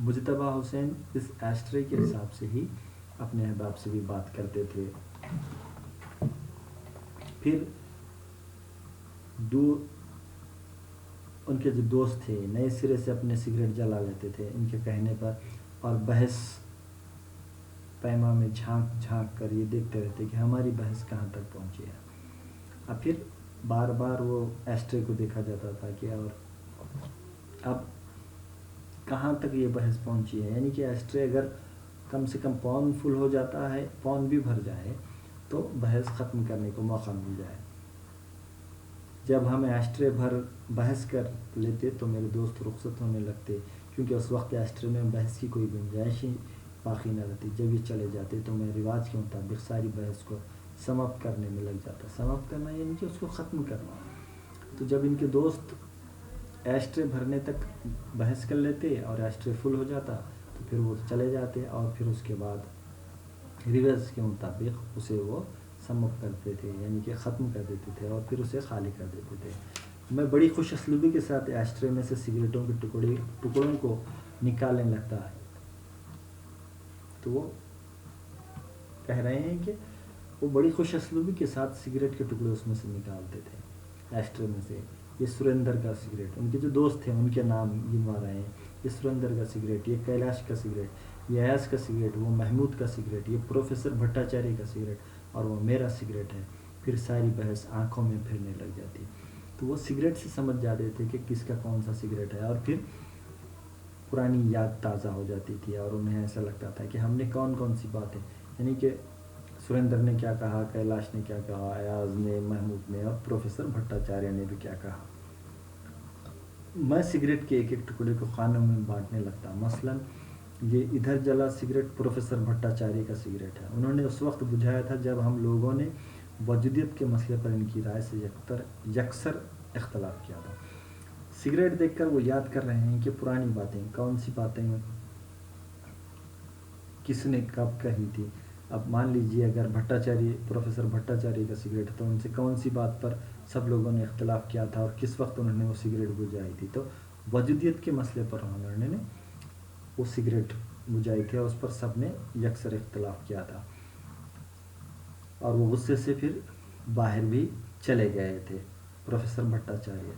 مجتبیٰ حسین اس ایشٹرے کے حساب سے ہی اپنے احباب سے بھی بات کرتے تھے. پھر ان کے جو دوست تھے نئے سرے سے اپنے سگریٹ جلا لیتے تھے ان کے کہنے پر, اور بحث پیما میں جھانک جھانک کر یہ دیکھتے رہتے کہ ہماری بحث کہاں تک پہنچی ہے. اب پھر بار بار وہ ایشٹرے کو دیکھا جاتا تھا کہ اور اب کہاں تک یہ بحث پہنچی ہے, یعنی کہ ایشٹرے اگر کم سے کم پون فل ہو جاتا ہے, پون بھی بھر جائے تو بحث ختم کرنے کو موقع مل جائے. جب ہم ایشٹرے بھر بحث کر لیتے تو میرے دوست رخصت ہونے لگتے, کیونکہ اس وقت ایشٹرے میں بحث کی کوئی گنجائش ہی باقی نہ رہتی. جب یہ چلے جاتے تو میں رواج کے مطابق ساری بحث کو سماپت کرنے میں لگ جاتا. سماپت کرنا یعنی کہ اس کو ختم کرنا. تو جب ان کے دوست ایشٹرے بھرنے تک بحث کر لیتے اور ایشٹرے فل ہو جاتا تو پھر وہ چلے جاتے, اور پھر اس کے بعد رواج کے مطابق اسے وہ سماپت کرتے تھے, یعنی کہ ختم کر دیتے تھے اور پھر اسے خالی کر دیتے تھے. میں بڑی خوش اسلوبی کے ساتھ ایشٹرے میں سے سگریٹوں کے ٹکڑوں کو نکالنے لگتا ہے. تو وہ کہہ رہے ہیں کہ وہ بڑی خوش اسلوبی کے ساتھ سگریٹ کے ٹکڑے اس میں سے نکالتے تھے ایشٹرے میں سے. یہ سریندر کا سگریٹ, ان کے جو دوست تھے ان کے نام گنوا رہے ہیں. یہ سریندر کا سگریٹ, یہ کیلاش کا سگریٹ, یہ ایاز کا سگریٹ, وہ محمود کا سگریٹ, یہ پروفیسر بھٹاچاریہ کا سگریٹ, اور وہ میرا سگریٹ ہے. پھر ساری بحث آنکھوں میں پھرنے لگ جاتی. تو وہ سگریٹ سے سمجھ جاتے تھے کہ کس کا کون سا سگریٹ ہے, اور پھر پرانی یاد تازہ ہو جاتی تھی اور انہیں ایسا لگتا تھا کہ ہم نے کون کون سی باتیں, یعنی کہ سریندر نے کیا کہا, کیلاش نے کیا کہا, ایاز نے, محمود نے, اور پروفیسر بھٹاچاریہ نے بھی کیا کہا. میں سگریٹ کے ایک ایک ٹکڑے کو خانوں میں بانٹنے لگتا. مثلاً یہ ادھر جلا سگریٹ پروفیسر بھٹاچاریہ کا سگریٹ ہے. انہوں نے اس وقت بجھایا تھا جب ہم لوگوں نے وجودیت کے مسئلے پر ان کی رائے سے یکسر اختلاف کیا تھا. سگریٹ دیکھ کر وہ یاد کر رہے ہیں کہ پرانی باتیں, کون سی باتیں کس نے کب کہی تھی. اب مان لیجئے اگر پروفیسر بھٹاچاریہ کا سگریٹ ہے تو ان سے کون سی بات پر سب لوگوں نے اختلاف کیا تھا اور کس وقت انہوں نے وہ سگریٹ بجھائی تھی. تو وجودیت کے مسئلے پر انہوں نے وہ سگریٹ بجھائی تھی اور اس پر سب نے یکسر اختلاف کیا تھا, اور وہ غصے سے پھر باہر بھی چلے گئے تھے پروفیسر بھٹاچاریہ.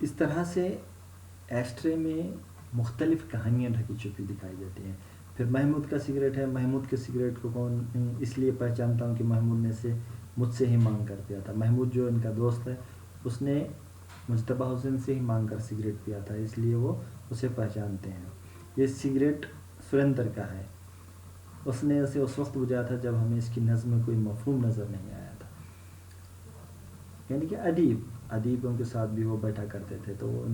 اس طرح سے ایشٹرے میں مختلف کہانیاں ڈھکی چھپی دکھائی دیتی ہیں. پھر محمود کا سگریٹ ہے. محمود کے سگریٹ کو کون اس لیے پہچانتا ہوں کہ محمود نے مجھ سے ہی مانگ کر پیا تھا. محمود جو ان کا دوست ہے اس نے مجتبیٰ حسین سے ہی مانگ کر سگریٹ پیا تھا, اس لیے وہ اسے پہچانتے ہیں. یہ سگریٹ سریندر کا ہے. اس نے اسے اس وقت بجھایا تھا جب ہمیں اس کی نظم میں کوئی مفہوم نظر نہیں آیا تھا. یعنی کہ ادیبوں کے ساتھ بھی وہ بیٹھا کرتے تھے, تو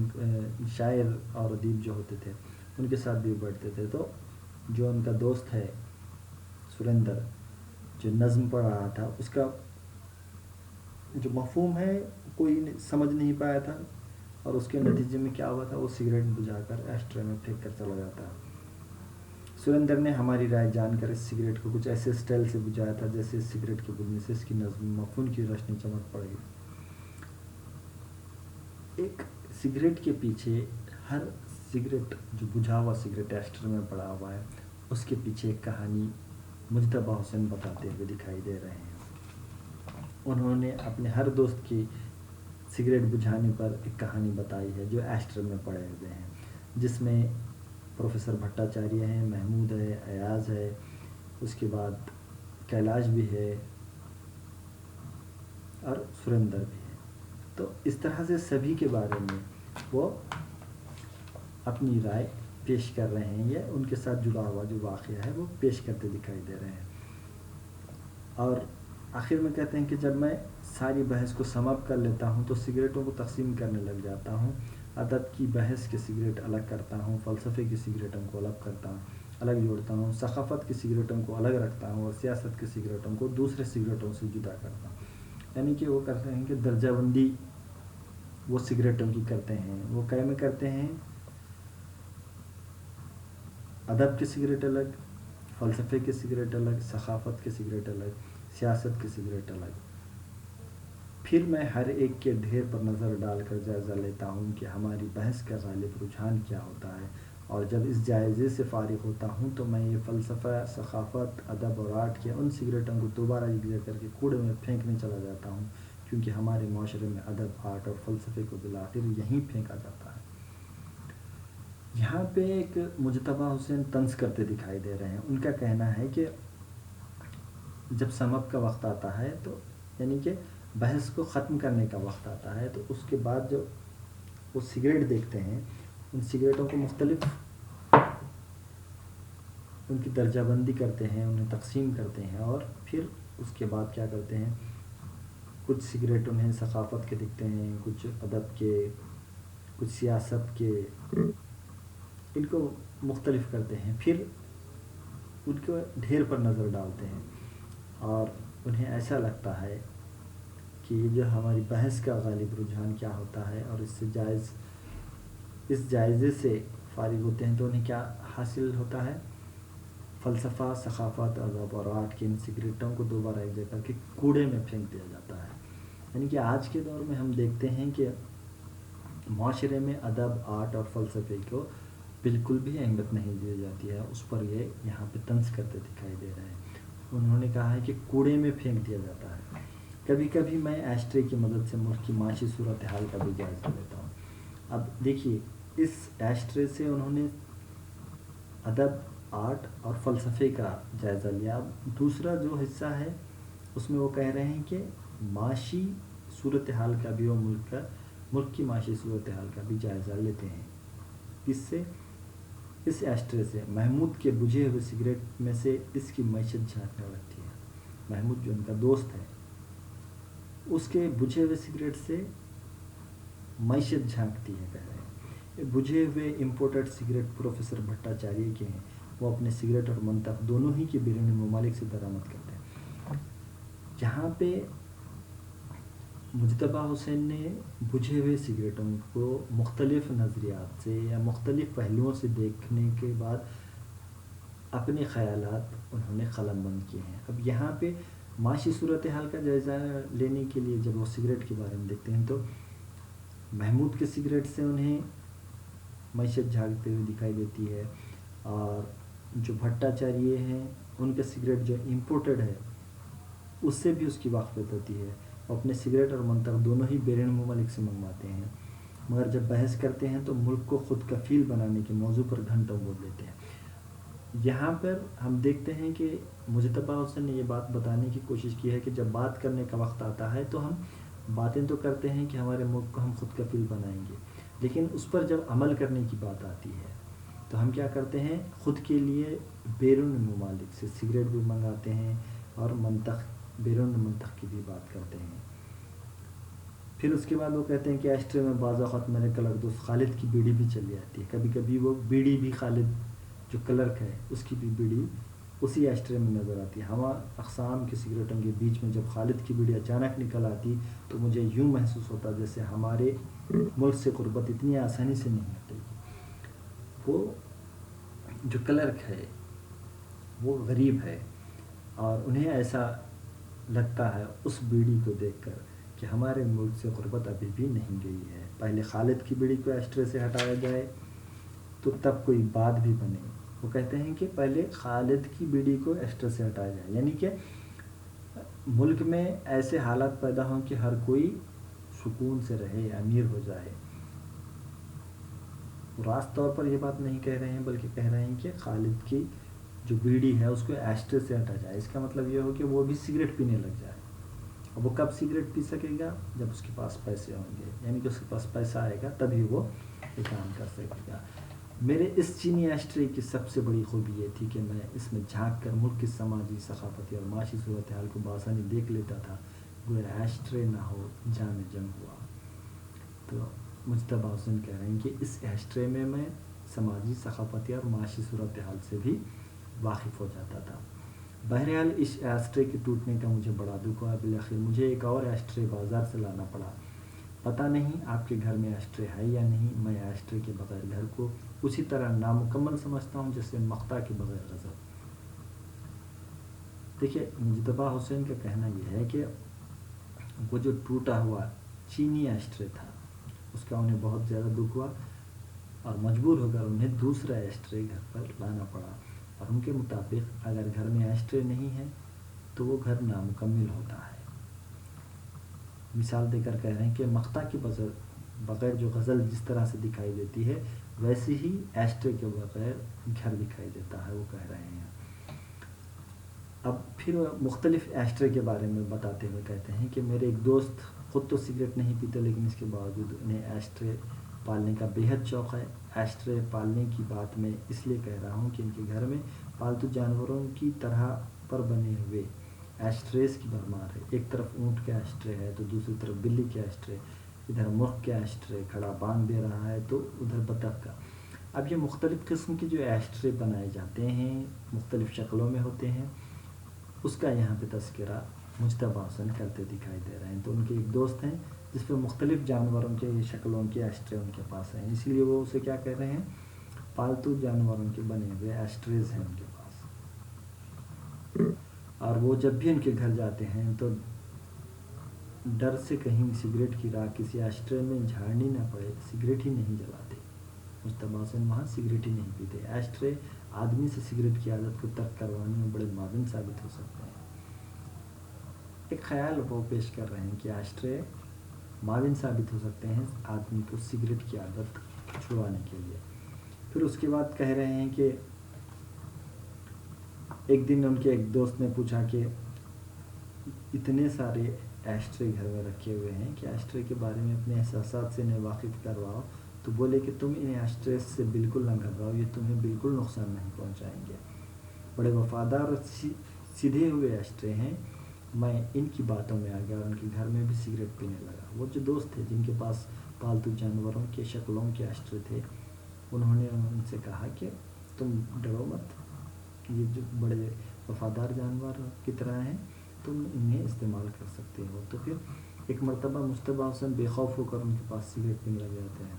شاعر اور ادیب جو ہوتے تھے ان کے ساتھ بھی وہ بیٹھتے تھے. تو جو ان کا دوست ہے سریندر جو نظم پڑھ رہا تھا اس کا جو مفہوم ہے کوئی سمجھ نہیں پایا تھا, اور اس کے نتیجے میں کیا ہوا تھا, وہ سگریٹ بجھا کر ایشٹرے میں پھینک کر چلا جاتا. سریندر نے ہماری رائے جان کر اس سگریٹ کو کچھ ایسے سٹائل سے بجھایا تھا جیسے اس سگریٹ کے بجھنے سے اس کی نظم مفہوم کی روشنی چمک پڑ گئی. ایک سگریٹ کے پیچھے, ہر سگریٹ جو بجھا ہوا سگریٹ ایشٹر میں پڑا ہوا ہے اس کے پیچھے ایک کہانی مجتبیٰ حسین بتاتے ہوئے دکھائی دے رہے ہیں. انہوں نے اپنے ہر دوست کی سگریٹ بجھانے پر ایک کہانی بتائی ہے جو ایشٹر میں پڑے ہوئے ہیں, جس میں پروفیسر بھٹاچاریہ ہیں, محمود ہے, ایاز ہے, اس کے بعد کیلاش بھی ہے اور سریندر بھی ہے. تو اس طرح سے سبھی کے بارے میں وہ اپنی رائے پیش کر رہے ہیں, یا ان کے ساتھ جڑا ہوا جو واقعہ ہے وہ پیش کرتے دکھائی دے رہے ہیں. اور آخر میں کہتے ہیں کہ جب میں ساری بحث کو سماپت کر لیتا ہوں تو سگریٹوں کو تقسیم کرنے لگ جاتا ہوں. ادب کی بحث کے سگریٹ الگ کرتا ہوں, فلسفے کی سگریٹوں کو الگ کرتا ہوں, الگ جوڑتا ہوں, ثقافت کی سگریٹوں کو الگ رکھتا ہوں, اور سیاست کی سگریٹوں کو دوسرے سگریٹوں سے جدا کرتا ہوں. یعنی کہ وہ کرتے ہیں کہ درجہ بندی وہ سگریٹوں کی کرتے ہیں. وہ کیا میں کرتے ہیں, ادب کے سگریٹ الگ, فلسفے کے سگریٹ الگ, ثقافت کے سگریٹ الگ, سیاست کے سگریٹ الگ. پھر میں ہر ایک کے ڈھیر پر نظر ڈال کر جائزہ لیتا ہوں کہ ہماری بحث کا غالب رجحان کیا ہوتا ہے، اور جب اس جائزے سے فارغ ہوتا ہوں تو میں یہ فلسفہ، ثقافت، ادب اور آرٹ کے ان سگریٹوں کو دوبارہ یکجا کر کے کوڑے میں پھینکنے چلا جاتا ہوں، کیونکہ ہمارے معاشرے میں ادب، آرٹ اور فلسفے کو بالآخر یہیں پھینکا جاتا ہے۔ یہاں پہ ایک مجتبیٰ حسین طنز کرتے دکھائی دے رہے ہیں۔ ان کا کہنا ہے کہ جب سم اپ کا وقت آتا ہے تو یعنی کہ بحث کو ختم کرنے کا وقت آتا ہے، تو اس کے بعد جو وہ سگریٹ دیکھتے ہیں، ان سگریٹوں کو مختلف ان کی درجہ بندی کرتے ہیں، انہیں تقسیم کرتے ہیں، اور پھر اس کے بعد کیا کرتے ہیں، کچھ سگریٹ انہیں ثقافت کے دکھتے ہیں، کچھ ادب کے، کچھ سیاست کے، ان کو مختلف کرتے ہیں، پھر ان کو ڈھیر پر نظر ڈالتے ہیں، اور انہیں ایسا لگتا ہے کہ یہ جو ہماری بحث کا غالب رجحان کیا ہوتا ہے، اور اس جائزے سے فارغ ہوتے ہیں تو انہیں کیا حاصل ہوتا ہے، فلسفہ، ثقافت، ادب اور آرٹ کے ان سگریٹوں کو دوبارہ ایک جگہ کے کوڑے میں پھینک دیا جاتا ہے۔ یعنی کہ آج کے دور میں ہم دیکھتے ہیں کہ معاشرے میں ادب، آرٹ اور فلسفے کو بالکل بھی اہمیت نہیں دی جاتی ہے، اس پر یہ یہاں پہ طنز کرتے دکھائی دے رہے ہیں۔ انہوں نے کہا ہے کہ کوڑے میں پھینک دیا جاتا ہے۔ کبھی کبھی میں ایشٹرے کی مدد سے ملک کی معاشی صورتحال کا بھی جائزہ لیتا ہوں۔ اب دیکھیے، اس ایشٹرے سے انہوں نے ادب، آرٹ اور فلسفے کا جائزہ لیا۔ اب دوسرا جو حصہ ہے اس میں وہ کہہ رہے ہیں کہ معاشی صورتحال کا بھی، وہ ملک کی معاشی صورتحال کا بھی جائزہ لیتے ہیں۔ کس سے؟ اس ایشٹرے سے۔ محمود کے بجھے ہوئے سگریٹ میں سے اس کی معیشت جھانکنے لگتی ہے۔ محمود جو ان کا دوست ہے، اس کے بجھے ہوئے سگریٹ سے معیشت جھانکتی ہے، کہہ رہے ہیں۔ بجھے ہوئے امپورٹڈ سگریٹ پروفیسر بھٹاچاریہ کے ہیں، وہ اپنے سگریٹ اور منطق دونوں ہی کے بیرونی ممالک سے درآمد کرتے ہیں۔ یہاں پہ مجتبیٰ حسین نے بجھے ہوئے سگریٹوں کو مختلف نظریات سے یا مختلف پہلوؤں سے دیکھنے کے بعد اپنے خیالات انہوں نے قلم بند کیے ہیں۔ اب یہاں پہ معاشی صورتحال کا جائزہ لینے کے لیے جب وہ سگریٹ کے بارے میں دیکھتے ہیں تو محمود کے سگریٹ سے انہیں معیشت جھانکتے ہوئے دکھائی دیتی ہے، اور جو بھٹاچاریہ ہیں ان کا سگریٹ جو امپورٹڈ ہے اس سے بھی اس کی واقفیت ہوتی ہے۔ وہ اپنے سگریٹ اور منطق دونوں ہی بیرون ممالک سے منگواتے ہیں، مگر جب بحث کرتے ہیں تو ملک کو خود کفیل بنانے کے موضوع پر گھنٹوں بول دیتے ہیں۔ یہاں پر ہم دیکھتے ہیں کہ مجتبیٰ حسین نے یہ بات بتانے کی کوشش کی ہے کہ جب بات کرنے کا وقت آتا ہے تو ہم باتیں تو کرتے ہیں کہ ہمارے ملک کو ہم خود کفیل بنائیں گے، لیکن اس پر جب عمل کرنے کی بات آتی ہے تو ہم کیا کرتے ہیں، خود کے لیے بیرون ممالک سے سگریٹ بھی منگاتے ہیں، اور بیرون منطق کی بھی بات کرتے ہیں۔ پھر اس کے بعد وہ کہتے ہیں کہ ایشٹرے میں بعض اوقات میرے کلرک دوست خالد کی بیڑی بھی چلی آتی ہے۔ کبھی کبھی وہ بیڑی بھی، خالد جو کلرک ہے اس کی بھی بیڑی اسی ایشٹرے میں نظر آتی ہے۔ ہوا اقسام کی سگریٹوں کے بیچ میں جب خالد کی بیڑی اچانک نکل آتی تو مجھے یوں محسوس ہوتا جیسے ہمارے ملک سے غربت اتنی آسانی سے نہیں ہٹے گی۔ وہ جو کلرک ہے وہ غریب ہے، اور انہیں ایسا لگتا ہے اس بیڑی کو دیکھ کر کہ ہمارے ملک سے غربت ابھی بھی نہیں گئی ہے۔ پہلے خالد کی بیڑی کو ایشٹرے سے ہٹایا جائے تو تب کوئی بات بھی بنے۔ وہ کہتے ہیں کہ پہلے خالد کی بیڑی کو ایشٹرے سے ہٹایا جائے، یعنی کہ ملک میں ایسے حالات پیدا ہوں کہ ہر کوئی سکون سے رہے، امیر ہو جائے۔ راست طور پر یہ بات نہیں کہہ رہے ہیں، بلکہ کہہ رہے ہیں کہ خالد کی جو بیڑی ہے اس کو ایشٹرے سے ہٹا جائے۔ اس کا مطلب یہ ہو کہ وہ بھی سگریٹ پینے لگ جائے۔ اب وہ کب سگریٹ پی سکے گا؟ جب اس کے پاس پیسے ہوں گے، یعنی کہ اس کے پاس پیسہ آئے گا تبھی وہ یہ کام کر سکے گا۔ میرے اس چینی ایشٹرے کی سب سے بڑی خوبی یہ تھی کہ میں اس میں جھانک کر ملک کی سماجی، ثقافتی اور معاشی صورتحال کو بآسانی دیکھ لیتا تھا، گویا ایشٹرے نہ ہو جام جنگ ہوا۔ تو مجتبیٰ حسین کہہ رہے ہیں کہ اس ایشٹرے میں میں سماجی، ثقافتی اور معاشی صورتحال سے بھی واقف ہو جاتا تھا۔ بہرحال اس ایشٹرے کے ٹوٹنے کا مجھے بڑا دکھ ہوا۔ بالآخر مجھے ایک اور ایشٹرے بازار سے لانا پڑا۔ پتہ نہیں آپ کے گھر میں ایشٹرے ہے یا نہیں، میں ایشٹرے کے بغیر گھر کو اسی طرح نامکمل سمجھتا ہوں جیسے مقطع کے بغیر غزل۔ دیکھیے، مجتبیٰ حسین کا کہنا یہ ہے کہ وہ جو ٹوٹا ہوا چینی ایشٹرے تھا اس کا انہیں بہت زیادہ دکھ ہوا اور مجبور ہو کر انہیں دوسرا ایشٹرے گھر پر لانا پڑا، اور ان کے مطابق اگر گھر میں ایشٹرے نہیں ہے تو وہ گھر نامکمل ہوتا ہے۔ مثال دے کر کہہ رہے ہیں کہ مقطع کے بغیر جو غزل جس طرح سے دکھائی دیتی ہے ویسے ہی ایشٹرے کے بغیر گھر دکھائی دیتا ہے، وہ کہہ رہے ہیں۔ اب پھر مختلف ایشٹرے کے بارے میں بتاتے ہوئے کہتے ہیں کہ میرے ایک دوست خود تو سگریٹ نہیں پیتے لیکن اس کے باوجود انہیں ایشٹرے پالنے کا بیحد شوق ہے۔ ایشٹرے پالنے کی بات میں اس لیے کہہ رہا ہوں کہ ان کے گھر میں پالتو جانوروں کی طرح پر بنے ہوئے ایشٹریز کی بھرمار ہے۔ ایک طرف اونٹ کا ایشٹرے ہے تو دوسری طرف بلی کا ایشٹرے، ادھر مرغ کا ایشٹرے کھڑا بانگ دے رہا ہے تو ادھر بطخ کا۔ اب یہ مختلف قسم کے جو ایشٹرے بنائے جاتے ہیں مختلف شکلوں میں ہوتے ہیں، اس کا یہاں پہ تذکرہ مجتبیٰ حسن کرتے دکھائی دے رہے ہیں۔ تو ان کے ایک دوست ہیں جس پہ مختلف جانوروں کے شکلوں کے ایشٹرے ان کے پاس ہیں، اسی لیے وہ اسے کیا کہہ رہے ہیں، پالتو جانوروں کے بنے ہوئے ایشٹریز ہیں ان کے پاس۔ اور وہ جب بھی ان کے گھر جاتے ہیں تو ڈر سے کہیں سگریٹ کی راکھ کسی ایشٹرے میں جھاڑنی نہ پڑے، سگریٹ ہی نہیں جلاتے۔ مجتبیٰ حسن وہاں سگریٹ ہی نہیں پیتے۔ ایشٹرے آدمی سے سگریٹ کی عادت کو ترک کروانے میں بڑے معاون ثابت ہو سکتے ہیں۔ ایک خیال وہ پیش کر رہے ہیں کہ ایشٹرے معاون ثابت ہو سکتے ہیں آدمی کو سگریٹ کی عادت چھڑوانے کے لیے۔ پھر اس کے بعد کہہ رہے ہیں کہ ایک دن ان کے ایک دوست نے پوچھا کہ اتنے سارے ایشٹرے گھر میں رکھے ہوئے ہیں کہ ایشٹرے کے بارے میں اپنے احساسات سے انہیں واقف کرواؤ، تو بولے کہ تم ان ایشٹرے سے بالکل نہ گھبراؤ، یہ تمہیں بالکل نقصان نہیں پہنچائیں گے، بڑے وفادار اور سیدھے ہوئے ایشٹرے ہیں۔ میں ان کی باتوں میں آ گیا اور ان کے گھر میں بھی سگریٹ پینے لگا۔ وہ جو دوست تھے جن کے پاس پالتو جانوروں کے شکلوں کے ایشٹرے تھے، انہوں نے ان سے کہا کہ تم ڈرو مت، یہ جو بڑے وفادار جانور کی طرح ہیں، تم انہیں استعمال کر سکتے ہو۔ تو پھر ایک مرتبہ مجتبیٰ حسن بے خوف ہو کر ان کے پاس سگریٹ پینے لگ جاتے ہیں،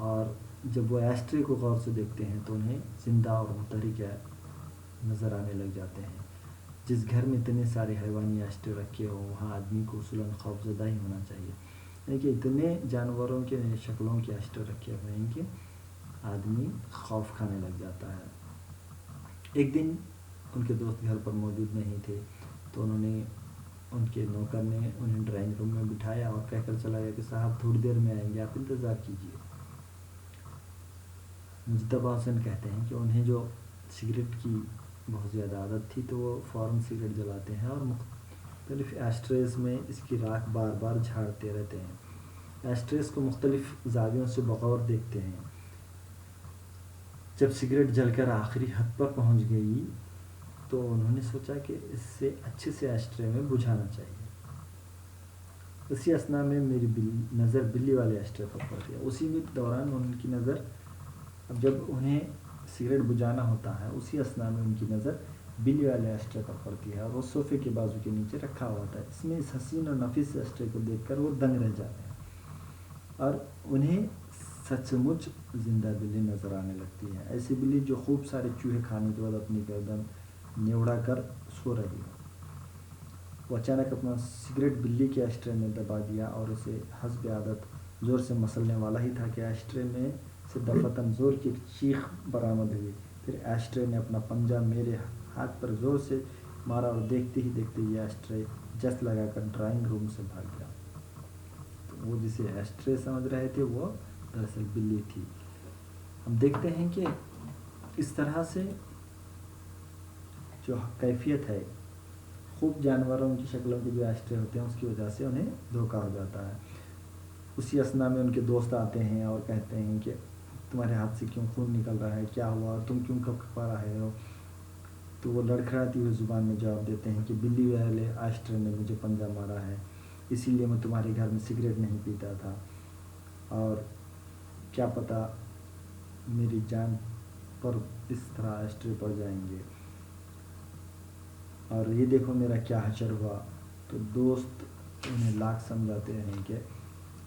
اور جب وہ ایشٹرے کو غور سے دیکھتے ہیں تو انہیں زندہ اور متحرک نظر آنے لگ جاتے ہیں۔ جس گھر میں اتنے سارے حیوانی ایشٹرے رکھے ہوں وہاں آدمی کو اصولاً خوف زدہ ہی ہونا چاہیے، یعنی کہ اتنے جانوروں کے شکلوں کے ایشٹرے رکھے ہوئے ہیں کہ آدمی خوف کھانے لگ جاتا ہے۔ ایک دن ان کے دوست گھر پر موجود نہیں تھے تو ان کے نوکر نے انہیں ڈرائنگ روم میں بٹھایا اور کہہ کر چلا گیا کہ صاحب تھوڑی دیر میں آئیں گے، آپ انتظار کیجیے۔ مجتبیٰ حسن کہتے ہیں کہ انہیں جو سگریٹ کی بہت زیادہ عادت تھی تو وہ فوراً سگریٹ جلاتے ہیں اور مختلف ایشٹریز میں اس کی راکھ بار بار جھاڑتے رہتے ہیں۔ ایشٹریز کو مختلف زاویوں سے بغور دیکھتے ہیں۔ جب سگریٹ جل کر آخری حد پر پہنچ گئی تو انہوں نے سوچا کہ اس سے اچھے سے ایشٹرے میں بجھانا چاہیے۔ اسی اثنا میں میری نظر بلی والے ایشٹرے پر پڑ گیا۔ اسی دوران ان کی نظر، اب جب انہیں سگریٹ بجھانا ہوتا ہے اسی اثنا میں ان کی نظر بلی والے ایشٹرے پر پڑتی ہے، اور وہ صوفے کے بازو کے نیچے رکھا ہوا تھا۔ اس میں اس حسین اور نفیس ایشٹرے کو دیکھ کر وہ دنگ رہ جاتے ہیں اور انہیں سچ مچ زندہ بلی نظر آنے لگتی ہے، ایسی بلی جو خوب سارے چوہے کھانے کے بعد اپنی گردن نیوڑا کر سو رہی ہو۔ وہ اچانک اپنا سگریٹ بلی کے ایشٹرے میں دبا دیا اور اسے حسب عادت زور سے مسلنے والا ہی تھا کہ ایشٹرے میں سے دفعتاً زور کی ایک چیخ برآمد ہوئی۔ پھر ایشٹرے نے اپنا پنجہ میرے ہاتھ پر زور سے مارا اور دیکھتے ہی دیکھتے یہ ایشٹرے جست لگا کر ڈرائنگ روم سے بھاگ گیا۔ تو وہ جسے ایشٹرے سمجھ رہے تھے وہ دراصل بلی تھی۔ ہم دیکھتے ہیں کہ اس طرح سے جو کیفیت ہے، خوب جانوروں کی شکلوں کے جو ایشٹرے ہوتے ہیں اس کی وجہ سے انہیں دھوکہ ہو جاتا ہے۔ اسی اثنا میں ان کے دوست آتے ہیں اور کہتے ہیں کہ تمہارے ہاتھ سے کیوں خون نکل رہا ہے، کیا ہوا اور تم کیوں کپکپا رہے ہو؟ تو وہ لڑکھڑاتی ہوئی زبان میں جواب دیتے ہیں کہ بلی والے ایشٹرے نے مجھے پنجہ مارا ہے، اسی لیے میں تمہارے گھر میں سگریٹ نہیں پیتا تھا، اور کیا پتہ میری جان پر اس طرح ایشٹرے پڑ جائیں گے، اور یہ دیکھو میرا کیا حشر ہوا۔ تو دوست انہیں لاکھ سمجھاتے ہیں کہ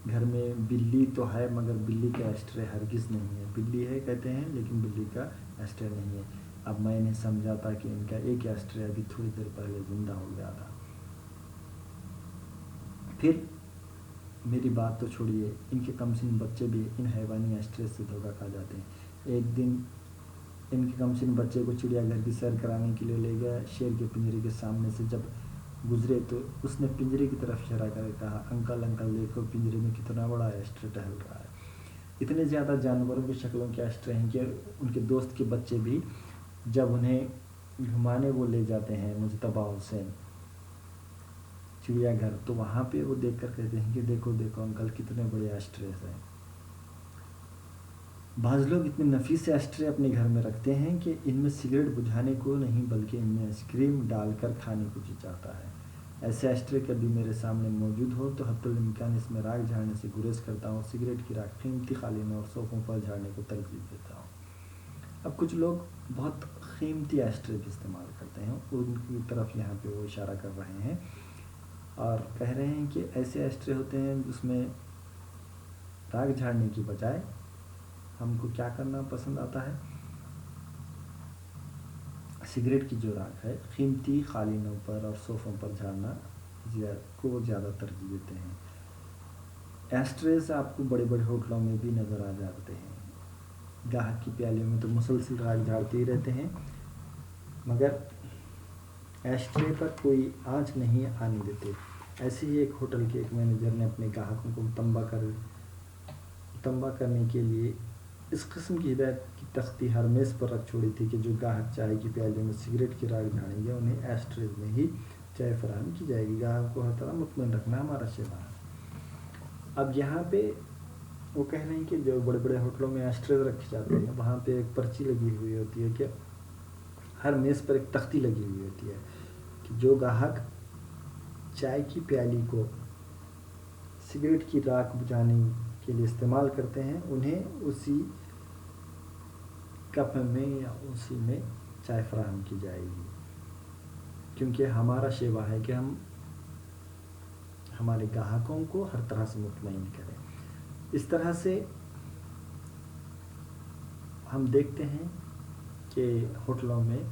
گھر میں بلی تو ہے مگر بلی کا ایشٹرے ہرگز نہیں ہے، بلی ہے کہتے ہیں لیکن بلی کا ایشٹرے نہیں ہے۔ اب میں انہیں سمجھاتا کہ ان کا ایک ایشٹرے ابھی تھوڑی دیر پہلے زندہ ہو گیا تھا۔ پھر میری بات تو چھوڑیے، ان کے کم سن بچے بھی ان حیوانی ایشٹرے سے دھوکہ کھا جاتے ہیں۔ ایک دن ان کے کم سن بچے کو چڑیا گھر کی سیر کرانے کے لیے لے گیا، شیر کے پنجرے کے سامنے سے جب گزرے تو اس نے پنجرے کی طرف اشارہ کر کے کہا، انکل انکل دیکھو پنجرے میں کتنا بڑا ایشٹرے ٹہل رہا ہے۔ اتنے زیادہ جانوروں کی شکلوں کے ایشٹرے ہیں کہ ان کے دوست کے بچے بھی جب انہیں گھمانے وہ لے جاتے ہیں مجتبیٰ حسین چڑیا گھر، تو وہاں پہ وہ دیکھ کر کہتے ہیں کہ دیکھو دیکھو انکل کتنے بڑے ایشٹریز ہیں۔ بعض لوگ اتنے نفیس ایشٹرے اپنے گھر میں رکھتے ہیں کہ ان میں سگریٹ بجھانے کو نہیں بلکہ ان میں آئس کریم ڈال کر کھانے کو جی چاہتا ہے۔ ایسے ایشٹرے کبھی میرے سامنے موجود ہو تو حتی الامکان اس میں راکھ جھاڑنے سے گریز کرتا ہوں، سگریٹ کی راکھ قیمتی قالینوں اور صوفوں پر جھاڑنے کو ترجیح دیتا ہوں۔ اب کچھ لوگ بہت قیمتی ایشٹرے بھی استعمال کرتے ہیں، ان کی طرف یہاں پہ وہ اشارہ کر رہے ہیں اور کہہ رہے ہیں کہ ایسے ایشٹرے ہوتے ہیں جس میں راکھ جھاڑنے کی بجائے ہم کو کیا کرنا پسند آتا ہے، سگریٹ کی جو راکھ ہے قیمتی قالینوں پر اور صوفوں پر جھاڑنا کو زیادہ ترجیح دیتے ہیں۔ ایشٹریز آپ کو بڑے بڑے ہوٹلوں میں بھی نظر آ جاتے ہیں، گاہک کی پیالیوں میں تو مسلسل راکھ جھاڑتے ہی رہتے ہیں مگر ایشٹرے پر کوئی آنچ نہیں آنے دیتے۔ ایسے ہی ایک ہوٹل کے ایک مینیجر نے اپنے گاہکوں کو تنبہ کرنے کے لیے اس قسم کی ہدایت کی تختی ہر میز پر رکھ چھوڑی تھی کہ جو گاہک چائے کی پیالیوں میں سگریٹ کی راکھ جھاڑیں گے انہیں ایشٹریز میں ہی چائے فراہم کی جائے گی۔ گاہک کو ہر طرح مطمئن رکھنا ہمارا شیوا ہے۔ اب یہاں پہ وہ کہہ رہے ہیں کہ جو بڑے بڑے ہوٹلوں میں ایشٹریز رکھے جاتے ہیں وہاں پہ ایک پرچی لگی ہوئی ہوتی ہے کہ ہر میز پر ایک تختی لگی ہوئی ہوتی ہے کہ جو گاہک چائے کی پیالی کو سگریٹ کی راکھ بجھانے کے لیے استعمال کرتے ہیں انہیں اسی کپ میں یا اسی میں چائے فراہم کی جائے گی، کیونکہ ہمارا شیوا ہے کہ ہم ہمارے گاہکوں کو ہر طرح سے مطمئن کریں۔ اس طرح سے ہم دیکھتے ہیں کہ ہوٹلوں میں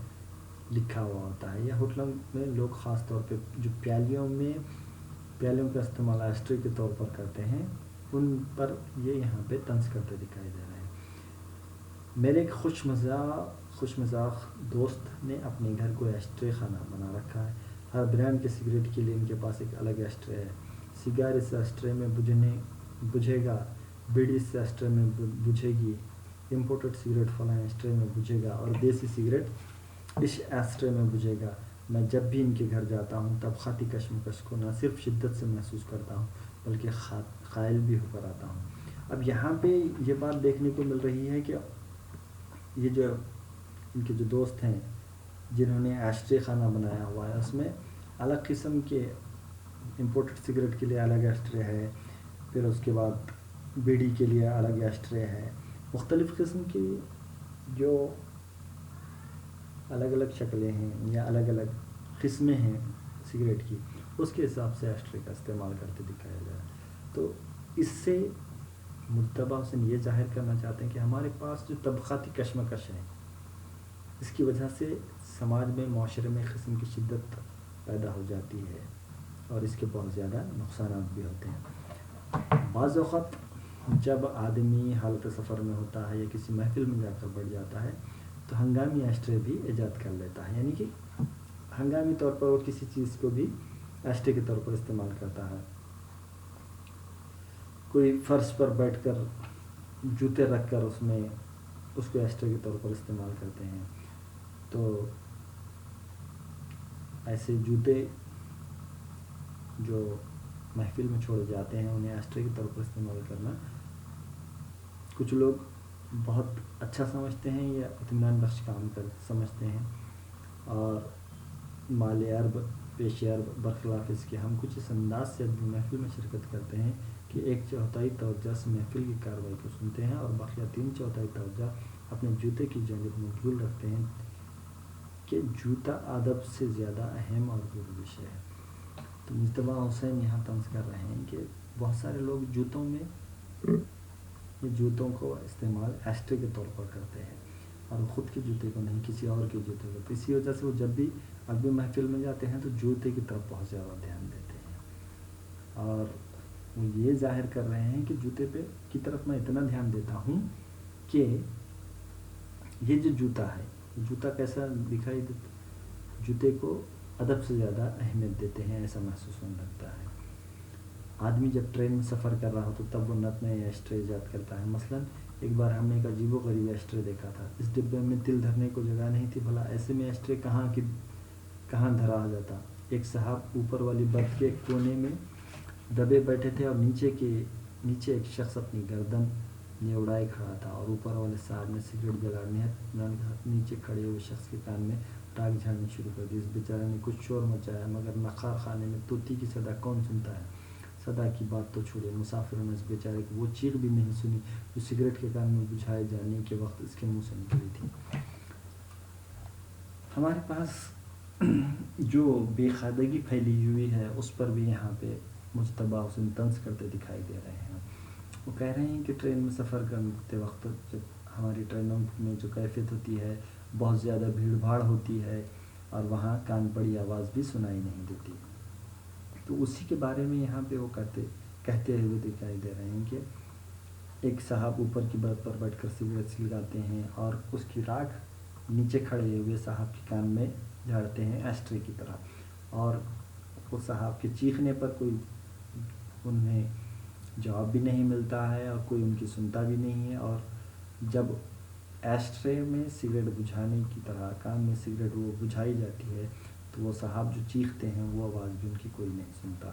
لکھا ہوا ہوتا ہے یا ہوٹلوں میں لوگ خاص طور پہ جو پیالیوں کا استعمال ایشٹرے کے طور پر کرتے ہیں ان پر یہ یہاں پہ طنز کرتے دکھائی دے رہے ہیں۔ میرے ایک خوش مزاج دوست نے اپنے گھر کو ایشٹرے خانہ بنا رکھا ہے۔ ہر برانڈ کے سگریٹ کے لیے ان کے پاس ایک الگ ایشٹرے ہے۔ سگار اس ایشٹرے میں بجھے گا، بیڑی اس ایشٹرے میں بجھے گی، امپورٹڈ سگریٹ فلاں ایشٹرے میں بجھے گا اور دیسی سگریٹ اس ایشٹرے میں بجھے گا۔ میں جب بھی ان کے گھر جاتا ہوں تب خاطی کشمکش کو نہ صرف شدت سے محسوس کرتا ہوں بلکہ قائل بھی ہو کر آتا ہوں۔ اب یہاں پہ یہ بات دیکھنے کو مل رہی ہے کہ یہ جو ان کے جو دوست ہیں جنہوں نے ایشٹرے خانہ بنایا ہوا ہے اس میں الگ قسم کے امپورٹڈ سگریٹ کے لیے الگ ایشٹرے ہے، پھر اس کے بعد بیڑی کے لیے الگ ایشٹرے ہے، مختلف قسم کی جو الگ الگ شکلیں ہیں یا الگ الگ قسمیں ہیں سگریٹ کی اس کے حساب سے ایشٹرے کا استعمال کرتے دکھایا جائے۔ تو اس سے مجتبیٰ حسین یہ ظاہر کرنا چاہتے ہیں کہ ہمارے پاس جو طبقاتی کشمکش ہے اس کی وجہ سے سماج میں معاشرے میں قسم کی شدت پیدا ہو جاتی ہے اور اس کے بہت زیادہ نقصانات بھی ہوتے ہیں۔ بعض اوقات جب آدمی حالت سفر میں ہوتا ہے یا کسی محفل میں جا کر بیٹھ جاتا ہے تو ہنگامی ایشٹرے بھی ایجاد کر لیتا ہے، یعنی کہ ہنگامی طور پر وہ کسی چیز کو بھی ایشٹرے کے طور پر استعمال کرتا ہے۔ کوئی فرش پر بیٹھ کر جوتے رکھ کر اس کو ایشٹرے کے طور پر استعمال کرتے ہیں، تو ایسے جوتے جو محفل میں چھوڑے جاتے ہیں انہیں ایشٹرے کے طور پر استعمال کرنا کچھ لوگ بہت اچھا سمجھتے ہیں یا اطمینان بخش کام سمجھتے ہیں، اور مال عرب پیش عرب برخلاف اس کے ہم کچھ اس انداز سے ادبی محفل میں شرکت کرتے ہیں کہ 1/4 توجہ سے محفل کی کارروائی کو سنتے ہیں اور باقیہ 3/4 توجہ اپنے جوتے کی جانب مبذول رکھتے ہیں کہ جوتا ادب سے زیادہ اہم اور ضروری شے ہے۔ تو مجتبیٰ حسین یہاں طنز کر رہے ہیں کہ بہت سارے لوگ جوتوں کو استعمال ایشٹرے کے طور پر کرتے ہیں اور خود کے جوتے کو نہیں کسی اور کے جوتے کو، اسی وجہ سے وہ جب بھی ادبی محفل میں جاتے ہیں تو جوتے کی طرف بہت زیادہ دھیان دیتے ہیں۔ اور وہ یہ ظاہر کر رہے ہیں کہ جوتے پہ کی طرف میں اتنا دھیان دیتا ہوں کہ یہ جو جوتا ہے، جوتا کیسا دکھائی دیتا، جوتے کو ادب سے زیادہ اہمیت دیتے ہیں، ایسا محسوس ہونے لگتا ہے۔ آدمی جب ٹرین میں سفر کر رہا ہو تو تب وہ نت نئے ایشٹرے ایجاد کرتا ہے۔ مثلا ایک بار ہم نے ایک عجیب و غریب ایشٹرے دیکھا تھا، اس ڈبے میں تل دھرنے کو جگہ نہیں تھی، بھلا ایسے میں ایشٹرے کہاں دھرا جاتا۔ ایک صاحب اوپر والی برتھ کے کونے میں دبے بیٹھے تھے اور نیچے ایک شخص اپنی گردن نے اڑائے کھڑا تھا، اور اوپر والے صاحب نے سگریٹ جلانے نیچے کھڑے ہوئے شخص کے کان میں راکھ جھاڑنی شروع کر دی۔ اس بیچارے نے کچھ شور مچایا، مگر نخار خانے میں طوطی کی صدا کون سنتا ہے۔ صدا کی بات تو چھوڑے، مسافروں نے اس بیچارے کو وہ چیخ بھی نہیں سنی جو سگریٹ کے کان میں بجھائے جانے کے وقت اس کے منہ سے نکلی تھی۔ ہمارے پاس جو بے خادگی پھیلی ہوئی ہے اس پر بھی یہاں پہ مجتبیٰ حسین طنز کرتے دکھائی دے رہے ہیں۔ وہ کہہ رہے ہیں کہ ٹرین میں سفر کرتے وقت جب ہماری ٹرینوں میں جو کیفیت ہوتی ہے، بہت زیادہ بھیڑ بھاڑ ہوتی ہے اور وہاں کان پڑی آواز بھی سنائی نہیں دیتی، تو اسی کے بارے میں یہاں پہ وہ کہتے ہوئے دکھائی دے رہے ہیں کہ ایک صاحب اوپر کی برتھ پر بیٹھ کر سگریٹ سلگاتے ہیں اور اس کی راکھ نیچے کھڑے ہوئے صاحب کے کان میں جھاڑتے ہیں ایشٹرے کی طرح، اور وہ صاحب کے چیخنے پر کوئی انہیں جواب بھی نہیں ملتا ہے اور کوئی ان کی سنتا بھی نہیں ہے، اور جب ایشٹرے میں سگریٹ بجھانے کی طرح کان میں سگریٹ وہ بجھائی جاتی ہے تو وہ صاحب جو چیختے ہیں وہ آواز بھی ان کی کوئی نہیں سنتا۔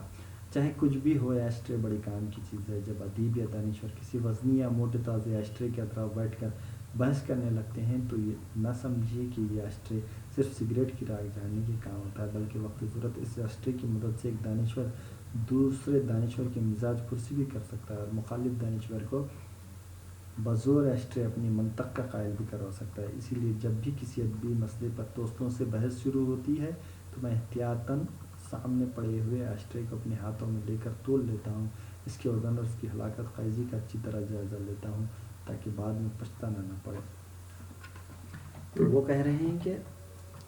چاہے کچھ بھی ہو، ایشٹرے بڑی کام کی چیز ہے۔ جب ادیب یا دانشور کسی وزنی یا موٹے تازے ایشٹرے کے اطراف بیٹھ کر بحث کرنے لگتے ہیں تو یہ نہ سمجھیے کہ یہ ایشٹرے صرف سگریٹ کی راکھ جھاڑنے کے کام ہوتا ہے، بلکہ وقت ضرورت اس ایشٹرے کی مدد سے ایک دانشور دوسرے دانشور کے مزاج پرسی بھی کر سکتا ہے اور مخالف دانشور کو بزور ایشٹرے اپنی منطق کا قائل بھی کروا سکتا ہے۔ اسی لیے جب بھی کسی ادبی مسئلے پر دوستوں سے بحث شروع ہوتی ہے تو میں احتیاطاً سامنے پڑے ہوئے ایشٹرے کو اپنے ہاتھوں میں لے کر تول لیتا ہوں، اس کے وزن اور اس کی ہلاکت خیزی کا اچھی طرح جائزہ لیتا ہوں تاکہ بعد میں پچھتانا نہ پڑے۔ تو وہ کہہ رہے ہیں کہ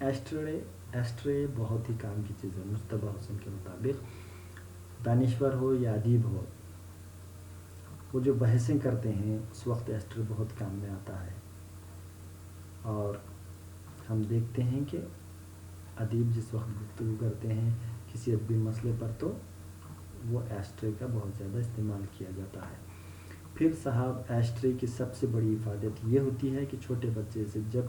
ایشٹرے بہت ہی کام کی چیز ہے۔ مجتبیٰ حسین کے مطابق دانشور ہو یا ادیب ہو، وہ جو بحثیں کرتے ہیں اس وقت ایشٹرے بہت کام میں آتا ہے، اور ہم دیکھتے ہیں کہ ادیب جس وقت گفتگو کرتے ہیں کسی ادبی مسئلے پر تو وہ ایشٹرے کا بہت زیادہ استعمال کیا جاتا ہے۔ پھر صاحب ایشٹرے کی سب سے بڑی افادت یہ ہوتی ہے کہ چھوٹے بچے سے جب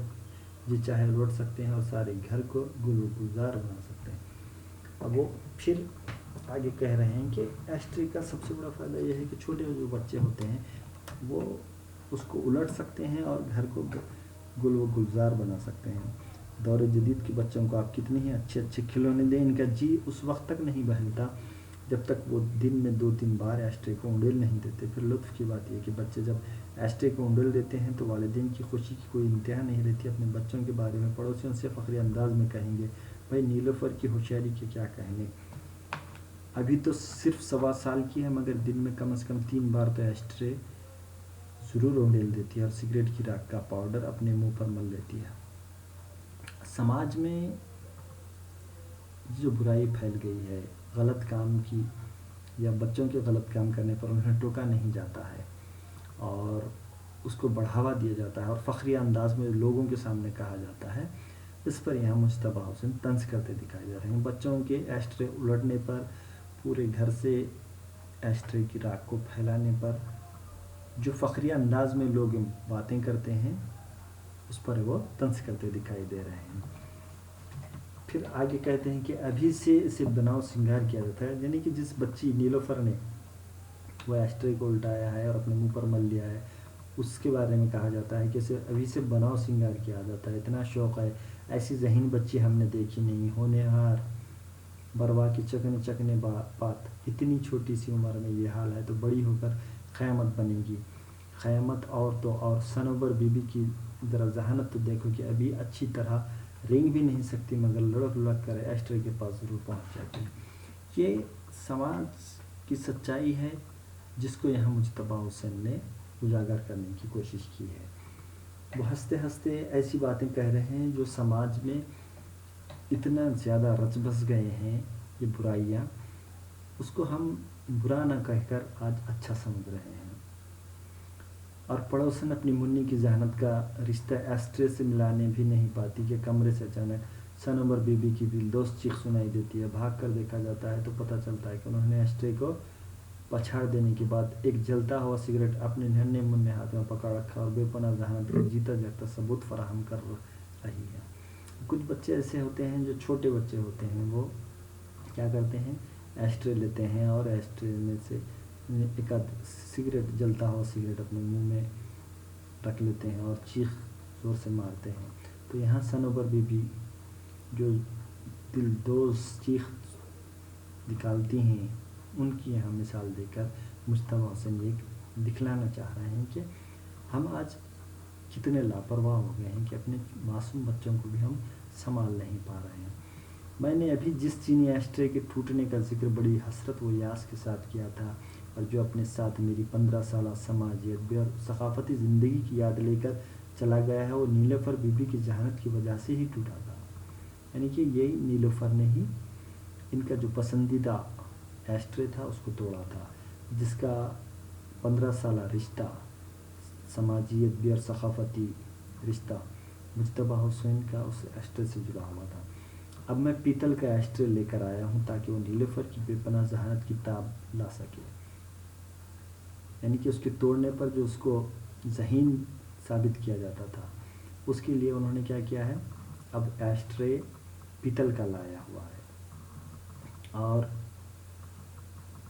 جی چاہے لوٹ سکتے ہیں اور سارے گھر کو گل و گلزار بنا سکتے ہیں۔ اب وہ پھر آگے کہہ رہے ہیں کہ ایشٹرے کا سب سے بڑا فائدہ یہ ہے کہ چھوٹے جو بچے ہوتے ہیں وہ اس کو الٹ سکتے ہیں اور گھر کو گل و گلزار بنا سکتے ہیں۔ دور جدید کے بچوں کو آپ کتنے ہی اچھے کھلونے دیں، ان کا جی اس وقت تک نہیں بہلتا جب تک وہ دن میں 2-3 بار ایشٹرے کو انڈیل نہیں دیتے۔ پھر لطف کی بات یہ کہ بچے جب ایشٹرے کو انڈیل دیتے ہیں تو والدین کی خوشی کی کوئی انتہا نہیں رہتی۔ اپنے بچوں کے بارے میں پڑوسیوں سے فخری انداز میں کہیں گے، بھائی نیلوفر کی ہوشیاری کے کیا کہنے، ابھی تو صرف 1.25 سال کی ہے مگر دن میں کم از کم 3 بار تو ایشٹرے ضرور انڈیل دیتی ہے اور سگریٹ کی راکھ کا پاؤڈر اپنے منہ پر مل لیتی ہے۔ سماج میں جو برائی پھیل گئی ہے، غلط کام کی یا بچوں کے غلط کام کرنے پر انہیں ٹوکا نہیں جاتا ہے اور اس کو بڑھاوا دیا جاتا ہے اور فخری انداز میں لوگوں کے سامنے کہا جاتا ہے، اس پر یہاں مجتبیٰ حسین طنز کرتے دکھائی دے رہے ہیں۔ بچوں کے ایشٹرے الٹنے پر، پورے گھر سے ایشٹرے کی راکھ کو پھیلانے پر جو فخری انداز میں لوگ باتیں کرتے ہیں اس پر وہ طنز کرتے دکھائی دے رہے ہیں۔ پھر آگے کہتے ہیں کہ ابھی سے اسے بناؤ سنگار کیا جاتا ہے، یعنی کہ جس بچی نیلوفر نے وہ ایشٹرے کو الٹایا ہے اور اپنے منہ پر مل لیا ہے اس کے بارے میں کہا جاتا ہے کہ اسے ابھی سے بناؤ سنگار کیا جاتا ہے، اتنا شوق ہے، ایسی ذہین بچی ہم نے دیکھی نہیں، ہونہار بروا کی چکنے بات، اتنی چھوٹی سی عمر میں یہ حال ہے تو بڑی ہو کر قیامت بنے گی۔ قیامت اور تو اور صنوبر بی بی کی ذرا ذہانت تو دیکھو کہ ابھی اچھی طرح رینگ بھی نہیں سکتی مگر لڑک لڑک کر ایشٹرے کے پاس ضرور پہنچ جاتی ہے۔ یہ سماج کی سچائی ہے جس کو یہاں مجتبیٰ حسین نے اجاگر کرنے کی کوشش کی ہے۔ وہ ہنستے ہنستے ایسی باتیں کہہ رہے ہیں جو سماج میں اتنا زیادہ رچ بس گئے ہیں، یہ برائیاں، اس کو ہم برا نہ کہہ کر آج اچھا سمجھ رہے ہیں۔ اور پڑوسن اپنی منی کی ذہانت کا رشتہ ایسٹرے سے ملانے بھی نہیں پاتی کہ کمرے سے اچانک سنوبر بی بی کی دل دوست چیخ سنائی دیتی ہے۔ بھاگ کر دیکھا جاتا ہے تو پتہ چلتا ہے کہ انہوں نے ایسٹرے کو پچھاڑ دینے کے بعد ایک جلتا ہوا سگریٹ اپنے ننھے منھے ہاتھ میں پکڑ رکھا اور بے پناہ ذہانت کا جیتا جاگتا ثبوت فراہم کر رہی ہے۔ کچھ بچے ایسے ہوتے ہیں جو چھوٹے بچے ہوتے ہیں، وہ کیا کرتے ہیں، ایسٹرے لیتے ہیں اور ایسٹرے میں سے ایک آدھ سگریٹ، جلتا ہوا سگریٹ اپنے منہ میں رکھ لیتے ہیں اور چیخ زور سے مارتے ہیں۔ تو یہاں سنوبر بی بی جو دل دوز چیخ نکالتی ہیں، ان کی یہاں مثال دے کر مجتبیٰ حسین یہ دکھلانا چاہ رہے ہیں کہ ہم آج کتنے لاپرواہ ہو گئے ہیں کہ اپنے معصوم بچوں کو بھی ہم سنبھال نہیں پا رہے ہیں۔ میں نے ابھی جس چینی ایسٹرے کے ٹوٹنے کا ذکر بڑی حسرت و یاس کے ساتھ کیا تھا، اور جو اپنے ساتھ میری 15 سالہ سماجی ادبی اور ثقافتی زندگی کی یاد لے کر چلا گیا ہے، وہ نیلوفر بی بی کی ذہانت کی وجہ سے ہی ٹوٹا تھا۔ یعنی کہ یہی نیلوفر نے ہی ان کا جو پسندیدہ ایسٹرے تھا اس کو توڑا تھا، جس کا 15 سالہ رشتہ، سماجی ادبی اور ثقافتی رشتہ مجتبیٰ حسین کا اس ایسٹرے سے جڑا ہوا تھا۔ اب میں پیتل کا ایسٹرے لے کر آیا ہوں تاکہ وہ نیلوفر کی بے پناہ ذہانت کی تاب لا سکے۔ یعنی کہ اس کے توڑنے پر جو اس کو ذہین ثابت کیا جاتا تھا، اس کے لیے انہوں نے کیا کیا ہے، اب ایسٹرے پیتل کا لایا ہوا ہے، اور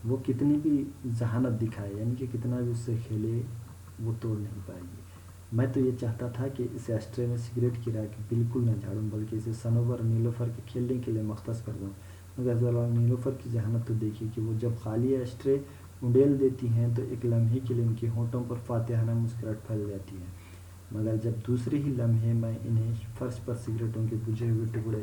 وہ کتنی بھی ذہانت دکھائے، یعنی کہ کتنا بھی اس سے کھیلے، وہ توڑ نہیں پائے گی۔ میں تو یہ چاہتا تھا کہ اس ایسٹرے میں سگریٹ کی راکھ بالکل نہ جھاڑوں، بلکہ اسے سنوبر نیلوفر کے کھیلنے کے لیے مختص کر دوں، مگر ذرا نیلوفر کی ذہانت تو دیکھیے کہ وہ جب خالی ایسٹرے انڈیل دیتی ہیں تو ایک لمحے کے لیے ان کے ہونٹوں پر فاتحانہ مسکراہٹ پھیل جاتی ہے، مگر جب دوسرے ہی لمحے میں انہیں فرش پر سگریٹوں کے بجھے ہوئے ٹکڑے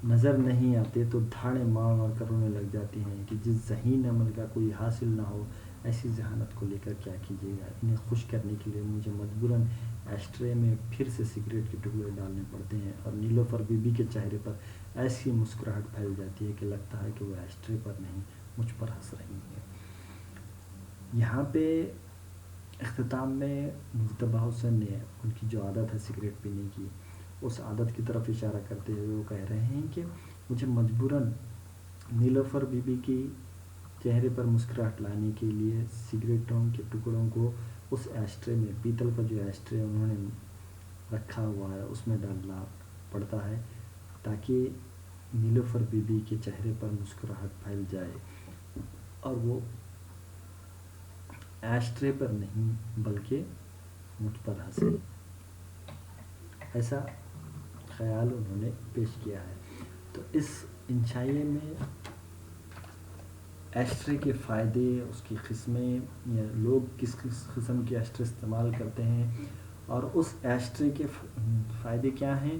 نظر نہیں آتے تو دھاڑیں مار مار کر رونے لگ جاتی ہیں کہ جس ذہین عمل کا کوئی حاصل نہ ہو، ایسی ذہانت کو لے کر کیا کیجیے گا۔ انہیں خوش کرنے کے لیے مجھے مجبوراً ایسٹرے میں پھر سے سگریٹ کے ٹکڑے ڈالنے پڑتے ہیں، اور نیلوفر بی بی کے چہرے پر ایسی مسکراہٹ پھیل جاتی ہے کہ لگتا ہے کہ وہ ایسٹرے پر نہیں مجھ پر ہنس رہی ہے۔ یہاں پہ اختتام میں مجتبیٰ حسین نے ان کی جو عادت ہے سگریٹ پینے کی، اس عادت کی طرف اشارہ کرتے ہوئے وہ کہہ رہے ہیں کہ مجھے مجبوراً نیلوفر بی بی کی چہرے پر مسکراہٹ لانے کے لیے سگریٹوں کے ٹکڑوں کو اس ایسٹرے میں، پیتل کا جو ایسٹرے انہوں نے رکھا ہوا ہے اس میں ڈالنا پڑتا ہے، تاکہ نیلوفر بی بی کے چہرے پر مسکراہٹ پھیل جائے اور وہ ایسٹرے پر نہیں بلکہ مجھ پر ہنسے۔ ایسا خیال انہوں نے پیش کیا ہے۔ تو اس انشائیے میں ایسٹرے کے فائدے، اس کی قسمیں، یا لوگ کس قسم کے ایسٹرے استعمال کرتے ہیں، اور اس ایسٹرے کے فائدے کیا ہیں،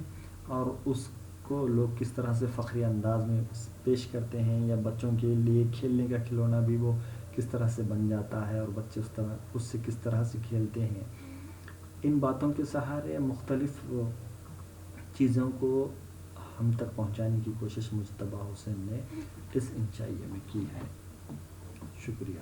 اور اس کو لوگ کس طرح سے فخری انداز میں پیش کرتے ہیں، یا بچوں کے لیے کھیلنے کا کھلونا بھی وہ کس طرح سے بن جاتا ہے اور بچے اس سے کس طرح سے کھیلتے ہیں، ان باتوں کے سہارے مختلف چیزوں کو ہم تک پہنچانے کی کوشش مجتبیٰ حسین نے اس انشائیے میں کی ہے۔ شکریہ۔